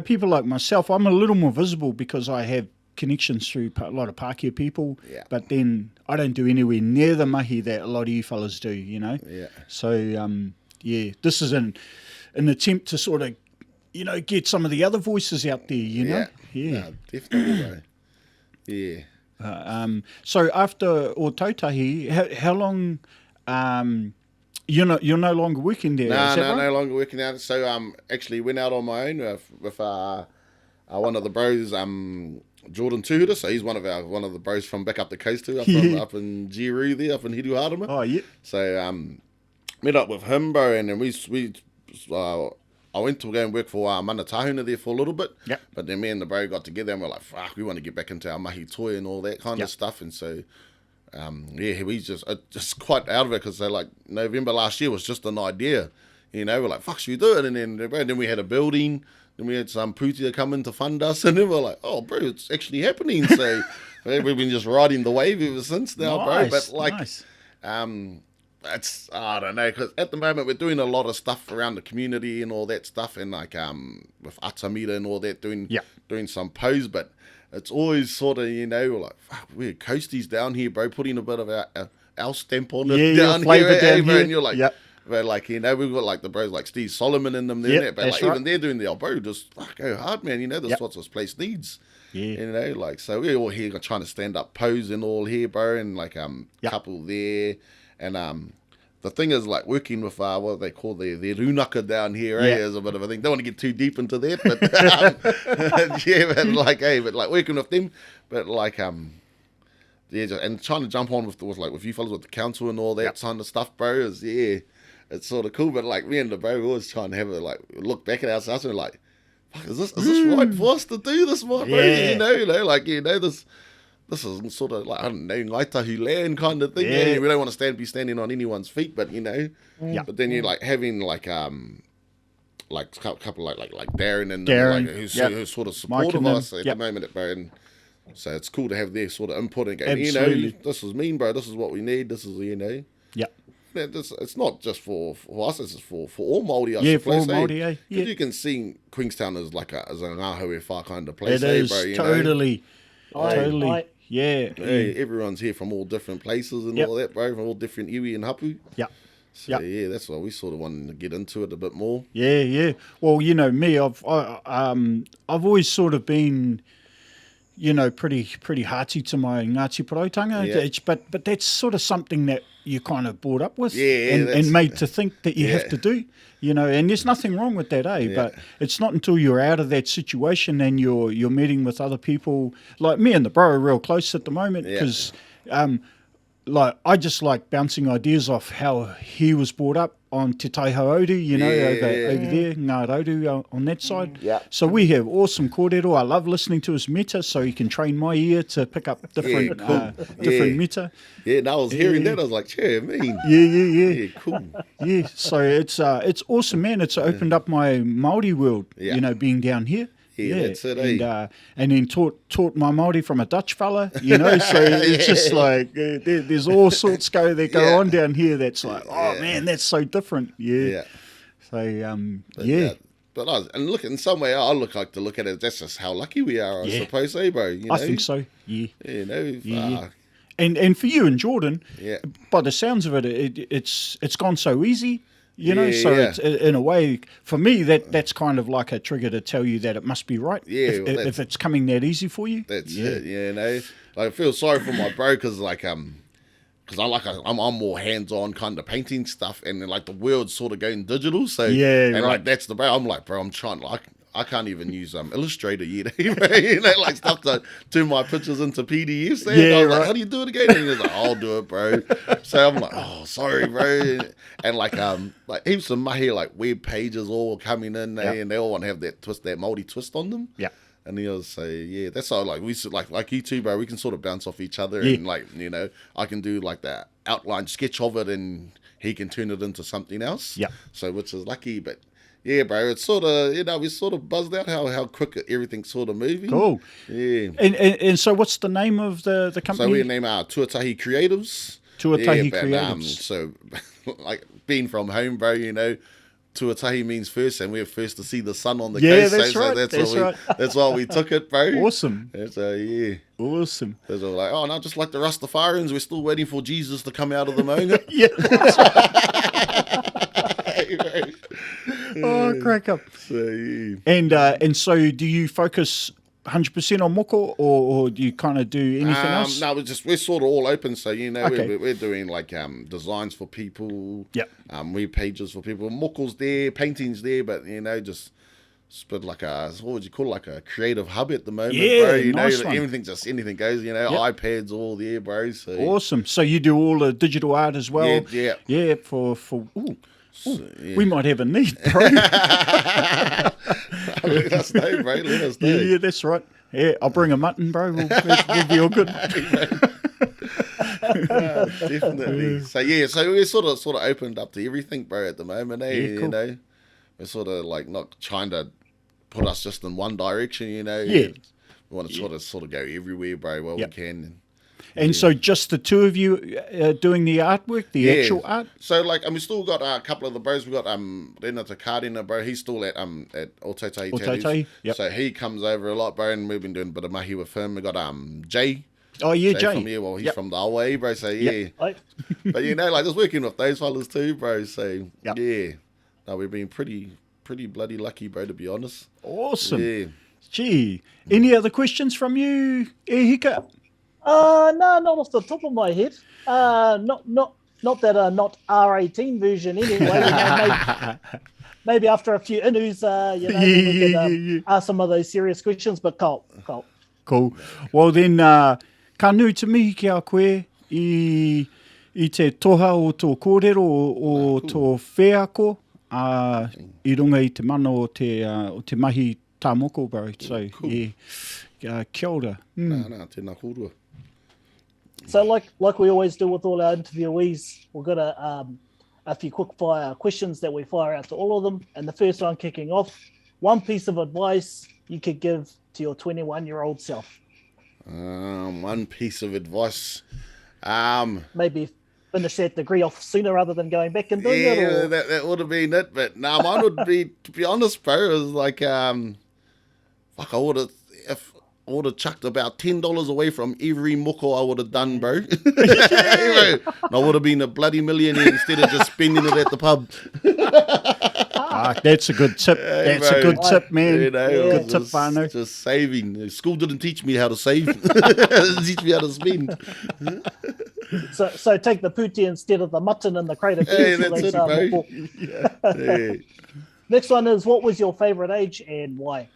people like myself, I'm a little more visible because I have connections through a lot of Pākehā people, but then I don't do anywhere near the mahi that a lot of you fellas do, Yeah. So, this is an attempt to sort of, get some of the other voices out there, Yeah. No, definitely, bro. Yeah. So after o Tuatahi, how long, you're no longer working there? No, is that right? no longer working out. So actually went out on my own with one of the bros, Jordan Tuhuta. So he's one of the bros from back up the coast too, up in Giru there, up in Hiruharama. Oh yeah. So met up with him, bro, and then I went to go and work for Mana Tahuna there for a little bit. Yep. But then me and the bro got together and we're like, fuck, we want to get back into our mahi toi and all that kind of stuff. And so, we just quite out of it, because like November last year was just an idea. We're like, fuck, should we do it? And then we had a building. Then we had some putia come in to fund us. And then we're like, oh, bro, it's actually happening. So we've been just riding the wave ever since now, bro. But like, nice. It's, I don't know, because at the moment we're doing a lot of stuff around the community and all that stuff, and like with Atamira and all that, doing some pose, but it's always sort of, we're like, fuck, we're coasties down here, bro, putting a bit of our stamp on it down here, down here. And you're like, but like, we've got like the bros like Steve Solomon in them there, but like even they're doing the bro, just fuck, go hard, man, that's what this place needs. Yeah. Like, so we're all here trying to stand up pose and all here, bro, and like couple there. And the thing is, like, working with what they call their runaka down here, is a bit of a thing. Don't want to get too deep into that, but but like working with them, but like and trying to jump on with you fellas with the council and all that kind of stuff, bro. It's sort of cool. But like me and the bro, we always trying to have a look back at ourselves and like, fuck, is this right for us to do this, bro? This is sort of like, I don't know, Ngaitahu land kind of thing. Yeah. We don't want to be standing on anyone's feet, but But then you're like having a couple like Darren and who's sort of supportive of us at the moment, bro. And so it's cool to have their sort of input and go, this is mean, bro. This is what we need. This is it's not just for us. It's for all Māori. I suppose, for all Māori. You can see Queenstown as as a ngāhau whā kind of place. It is, bro, totally. Totally. Hey, everyone's here from all different places and all that, bro, from all different iwi and hapu. So that's why we sort of wanted to get into it a bit more. Well, me, I've always sort of been, pretty hearty to my Ngāti Parautanga, but that's sort of something that you kind of brought up with and made to think that you have to do. And there's nothing wrong with that, but it's not until you're out of that situation and you're meeting with other people. Like me and the bro are real close at the moment, because I just like bouncing ideas off how he was brought up on Te Taihaoru, over there, Ngā Rauru on that side. So we have awesome kōrero. I love listening to his meta, so he can train my ear to pick up different different meta. I was hearing that. I was like, mean. Cool. So it's awesome, man. It's opened up my Māori world, being down here. That's it, and then taught my Māori from a Dutch fella, so it's just like there's all sorts that go on down here. That's like, man, that's so different. So But and look, in some way, I look at it. That's just how lucky we are, I suppose, bro. I think so. And for you and Jordan, by the sounds of it, it's gone so easy. It's in a way, for me, that's kind of like a trigger to tell you that it must be right. If it's coming that easy for you. That's it. I feel sorry for my bro, because I'm more hands-on kind of painting stuff, and then like the world's sort of going digital. So like that's the bro. I'm like, bro, I'm trying I can't even use Illustrator yet, like stuff to turn my pictures into PDFs. I was like, how do you do it again? And he's like, I'll do it, bro. So I'm like, oh, sorry, bro. And like heaps of mahi, like web pages all coming in, and they all want to have that Māori twist on them. And he was say, yeah, that's how like we like you two, bro. We can sort of bounce off each other, Yeah. and like I can do like that outline sketch of it, and he can turn it into something else. Yeah. So which is lucky, but yeah, bro, it's sort of we sort of buzzed out how quick everything's sort of moving. Cool. Yeah. And so what's the name of the company? So we name our Tuatahi Creatives. Tuatahi but, Creatives. So like being from home, bro, Tuatahi means first, and we're first to see the sun on the Yeah, coast. that's so right. That's why we took it, bro. Awesome. And so yeah. Awesome. So we're like, oh no, just like the Rastafarians, we're still waiting for Jesus to come out of the manga. Yeah. Oh, crack up. So yeah. And so do you focus 100% on Moko, or do you kind of do anything else? No, we're sort of all open. So Okay. we're doing like designs for people. Yep. Web pages for people. Moko's there, paintings there, but just like what would you call it? Like a creative hub at the moment, Yeah, bro. nice one. Anything goes. iPads all there, bro. So Awesome. So you do all the digital art as well? Yeah. Yeah, for ooh. So, yeah. We might have a need, bro. Let us know, bro. Let us know. Yeah, that's right. Yeah, I'll bring a mutton, bro. We'll be all good. Definitely. So we're sort of opened up to everything, bro, at the moment. Yeah, cool. We're sort of like not trying to put us just in one direction. Yeah. We want to sort of go everywhere, bro, while Yep. we can. And so just the two of you doing the artwork, the actual art? So like, we still got a couple of the bros. We got Rena Takardina, bro. He's still at Otautahi Otautahi, Tattoos. yep. So he comes over a lot, bro, and we've been doing a bit of mahi with him. We got Jay. Oh, yeah, Jay. From here. Well, he's Yep. from the Hawaii, bro. So yeah. Yep. Right. But like just working with those fellas too, bro. So Yep. yeah. No, we've been pretty bloody lucky, bro, to be honest. Awesome. Yeah. Gee. Any other questions from you, Hika? No, not off the top of my head. Not that not R18 version anyway. Maybe after a few inus, we could ask some of those serious questions. But Colt. Cool. Well then, ka nui te mihi ki a koe i te toha o tō kōrero o tō wheako, i runga i te mana o te mahi tā moko, bro. So, cool. yeah, kia ora. No, tēnā kōrua. So like we always do with all our interviewees, we've got a few quick fire questions that we fire out to all of them. And the first one kicking off, one piece of advice you could give to your 21-year-old self. One piece of advice. Maybe finish that degree off sooner rather than going back and doing it. Yeah, Or... that would have been it. But no, mine would be, to be honest, bro, it was like, I would have chucked about $10 away from every moko I would have done, bro. Bro, I would have been a bloody millionaire instead of just spending it at the pub. That's a good tip. That's a good tip, man. Good tip, whānau. Just saving. School didn't teach me how to save. It didn't teach me how to spend. So take the puti instead of the mutton and the crate of Hey, beef. that's it, bro. Yeah. Next one is, what was your favourite age and why?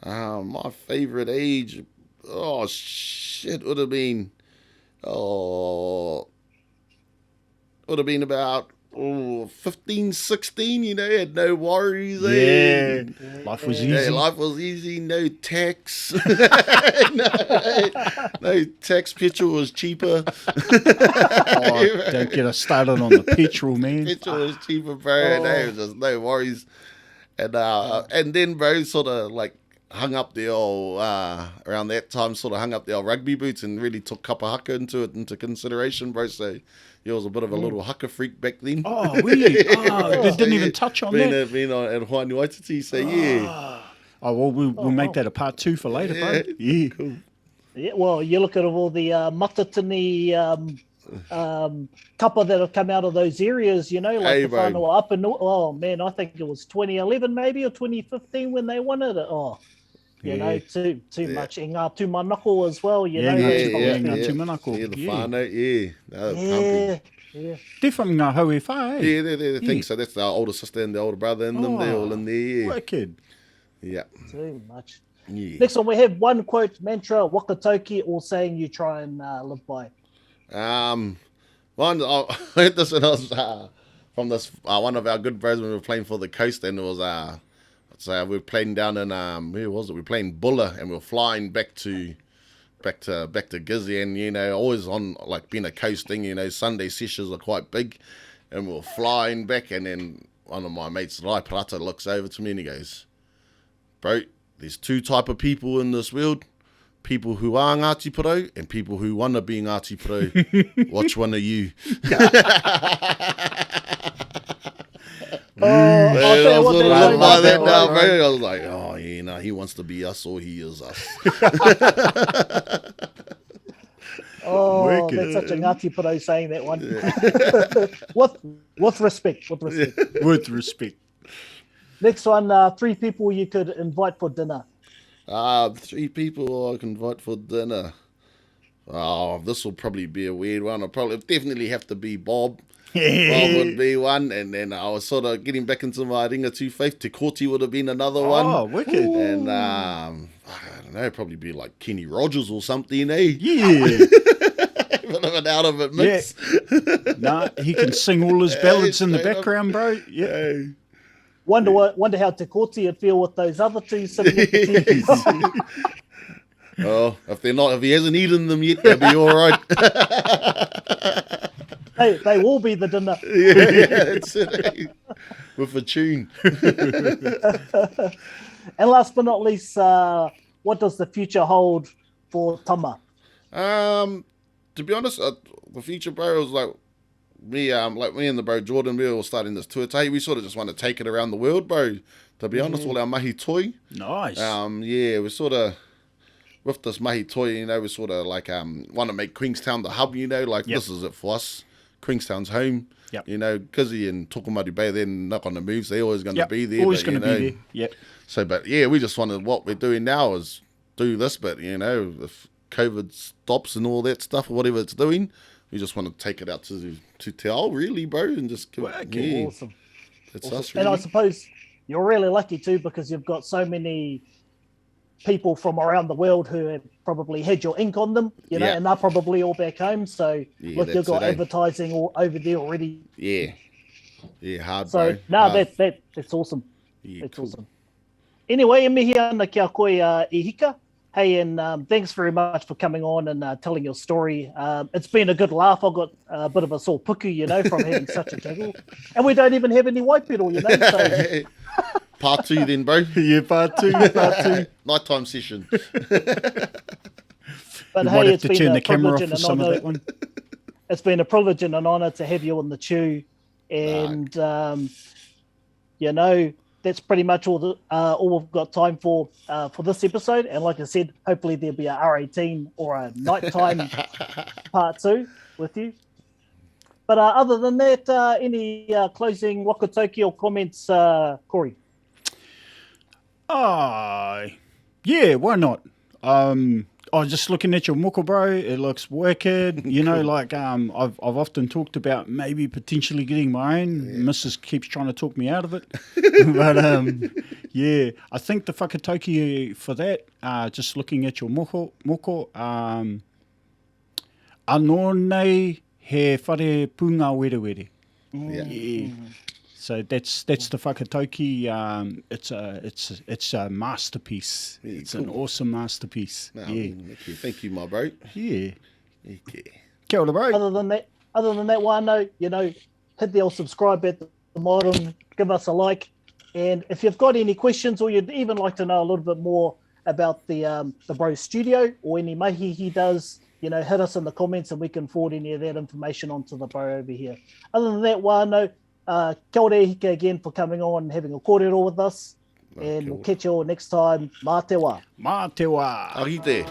My favourite age, would have been about 15, 16, had no worries. Yeah, life was easy. Yeah, life was easy, no tax. no tax, petrol was cheaper. Don't get us started on the petrol, man. Petrol was cheaper, bro. No, it was just no worries. And then, bro, sort of like hung up the old, around that time, sort of hung up the old rugby boots and really took kapa haka into consideration, bro. So he was a bit of a little haka freak back then. Oh, really? They didn't even touch on that. Being at Hoani Waititi, so yeah. Oh, well, we'll make that a part 2 for later, bro. Yeah. Cool. Yeah, well, you look at all the matatini kapa that have come out of those areas, like the whānau up and oh man, I think it was 2011 maybe or 2015 when they won it. Too much. And Ngā Tūmanako as well, Ngā Tūmanako. Yeah, the whānau, yeah. Yeah. They're from Ngā Hou e whā, eh? Yeah, they're things. So that's the older sister and the older brother in them. They're all in there, yeah. Wicked. Yeah. Too much. Yeah. Next one, we have one quote, mantra, whakatauki, or saying you try and live by. One, I heard this when I was from this one of our good bros when we were playing for the coast, and it was but we were playing down in where was it? We were playing Bulla, and we were flying back to Gizzy, and you know, always on like being a coasting, you know, Sunday sessions are quite big, and we were flying back, and then one of my mates, Rai Parata, looks over to me and he goes, "Bro, there's two type of people in this world. People who are Ngāti Porou and people who want to be Ngāti Porou. Which one are you?" I was like, oh, yeah, no, he wants to be us or he is us. Oh, that's such a Ngāti Porou saying that one. with respect. With respect. Next one, 3 people you could invite for dinner. 3 people I can invite for dinner. Oh, this will probably be a weird one. It'll definitely have to be Bob. Bob would be one, and then I was sort of getting back into my ringa faith. Te Koti would have been another one. Oh, wicked. And I don't know, probably be like Kenny Rogers or something, eh? Yeah. Bit of an out of it mix. Yeah. Nah, he can sing all his ballads in the background, bro. Yeah. Wonder how Te Koti would feel with those other 2 sitting at the TV. Oh, if he hasn't eaten them yet, they'll be all right. They will be the dinner. Yeah, that's it. With a tune. And last but not least, what does the future hold for Tama? To be honest, the future, bro, was like me and the bro Jordan, we were starting this Tuatahi. We sort of just want to take it around the world, bro. To be honest, all our mahi toi. Nice. Yeah, we sort of, with this mahi toi, you know, we sort of like want to make Queenstown the hub, you know, like this is it for us. Queenstown's home. Yep. You know, Kizzy and Tokomaru Bay, they're not going to move. So they're always going to be there. Always going to be there. Yep. So, but yeah, we just wanted, what we're doing now is do this bit, you know, if COVID stops and all that stuff or whatever it's doing, we just want to take it out to Te Ao, really, bro, and just give it. Yeah, awesome. It's us, really. And I suppose you're really lucky too, because you've got so many people from around the world who have probably had your ink on them, you know, and they're probably all back home. So look, you've got advertising all over there already. Yeah, hard. So that's awesome. Yeah, that's cool. awesome. Anyway, e mihi ana kia koe I hika. Hey, and thanks very much for coming on and telling your story. It's been a good laugh. I got a bit of a sore puku, you know, from having such a giggle. And we don't even have any waipiro, you know. So. Part 2 then, bro. Yeah, part 2. Nighttime session. But you hey, might have it's to been turn a the camera off privilege for and some an of honor. that one. It's been a privilege and an honour to have you on the chew. And, you know, that's pretty much all we've got time for this episode. And like I said, hopefully there'll be a R18 or a nighttime part 2 with you. But other than that, any closing wakatoki or comments, Corey? Yeah, why not? I was just looking at your moko, bro. It looks wicked. You know, like I've often talked about maybe potentially getting my own. Yeah. Mrs. keeps trying to talk me out of it. But yeah, I think the whakatoki for that, just looking at your moko, anō nei he whare punga were. Yeah. So that's the whakatoki. It's a masterpiece. Yeah, it's an awesome masterpiece. No, thank you, my bro. Yeah. Okay. Kia ora, bro. Other than that, wano, you know, hit the old subscribe at the bottom, give us a like, and if you've got any questions or you'd even like to know a little bit more about the bro studio or any mahi he does, you know, hit us in the comments and we can forward any of that information onto the bro over here. Other than that, wano. Kia ora hika again for coming on and having a kōrero with us. And we'll catch you all next time. Mā te wā. Mā te wā. Arite.